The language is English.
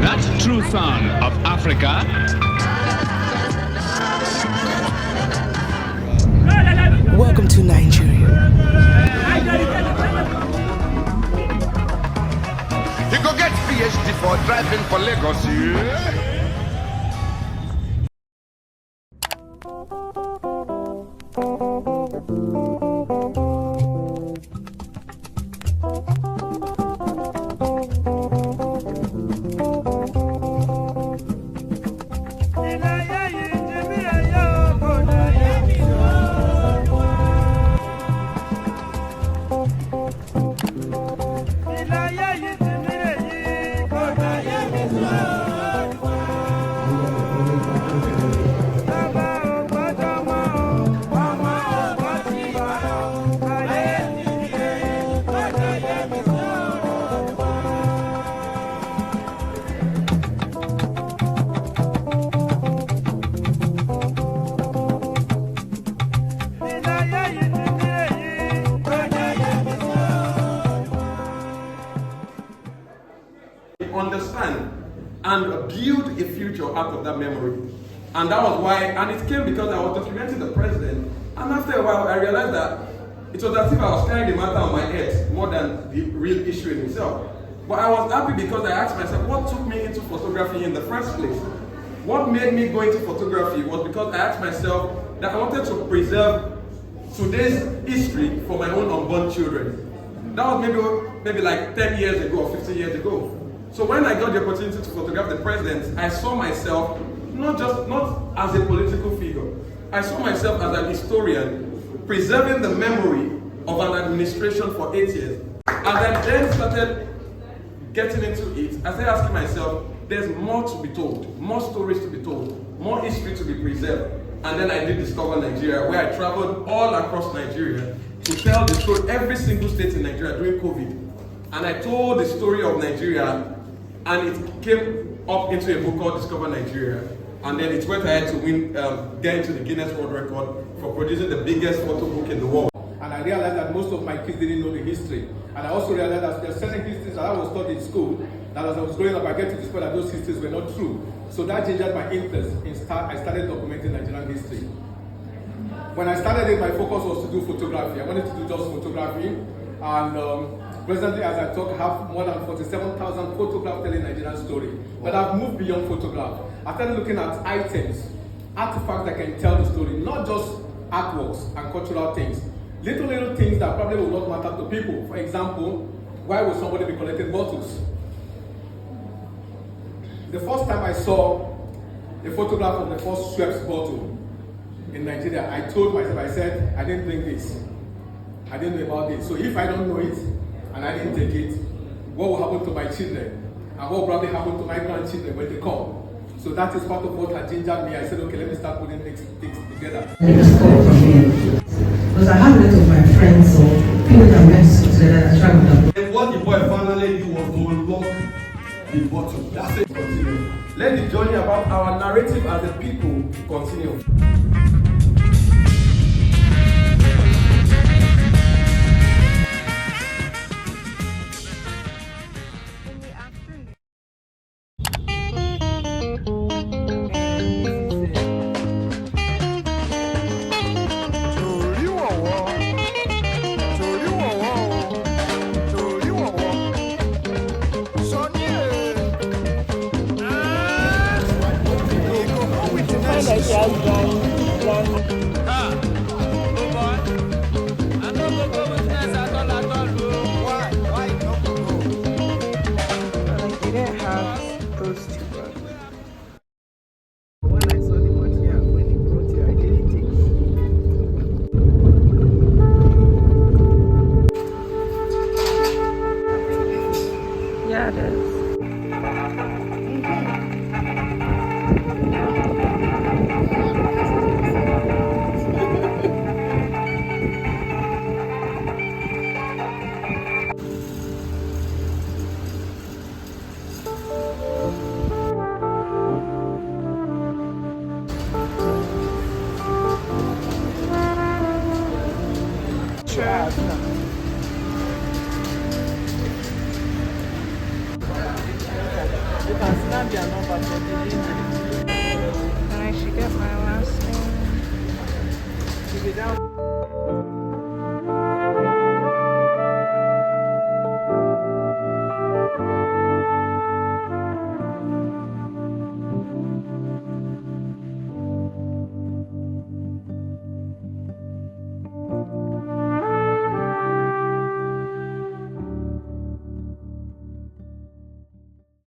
that true son of Africa. Welcome to Nigeria. You go get PhD for driving for Lagos, yeah? Understand and build a future out of that memory. And that was why, and it came because I was documenting the president, and after a while I realized that it was as if I was carrying the matter on my head more than the real issue in itself. But I was happy because I asked myself, what took me into photography in the first place? What made me go into photography was because I asked myself that I wanted to preserve today's history for my own unborn children. That was maybe like 10 years ago or 15 years ago. So when I got the opportunity to photograph the president, I saw myself not as a political figure. I saw myself as an historian preserving the memory of an administration for 8 years. As I then started getting into it, I started asking myself, there's more to be told, more stories to be told, more history to be preserved. And then I did discover Nigeria, where I traveled all across Nigeria to tell the story, every single state in Nigeria during COVID. And I told the story of Nigeria, and it came up into a book called Discover Nigeria. And then it went ahead to get into the Guinness World Record for producing the biggest photo book in the world. And I realized that most of my kids didn't know the history. And I also realized that there are certain histories that I was taught in school, that as I was growing up, I get to discover that those histories were not true. So that changed my interest. I started documenting Nigerian history. When I started it, my focus was to do photography. I wanted to do just photography. And presently, as I talk, I have more than 47,000 photographs telling Nigerian story. But I've moved beyond photograph. I started looking at items, artifacts that can tell the story, not just artworks and cultural things. Little things that probably will not matter to people. For example, why would somebody be collecting bottles? The first time I saw a photograph of the first Schweppes bottle in Nigeria, I told myself, I said, I didn't drink this. I didn't know about it. So if I don't know it, and I didn't take it, what will happen to my children? And what will probably happen to my grandchildren when they come? So that is part of what had gingered me. I said, okay, let me start putting things together. Because I had a lot of my friends or people that went to school together that traveled abroad. And what the boy finally did was to unlock the bottle. That's it. Continue. Let the journey about our narrative as a people continue. can scan their number for delivery. And I should get my last name. If you don't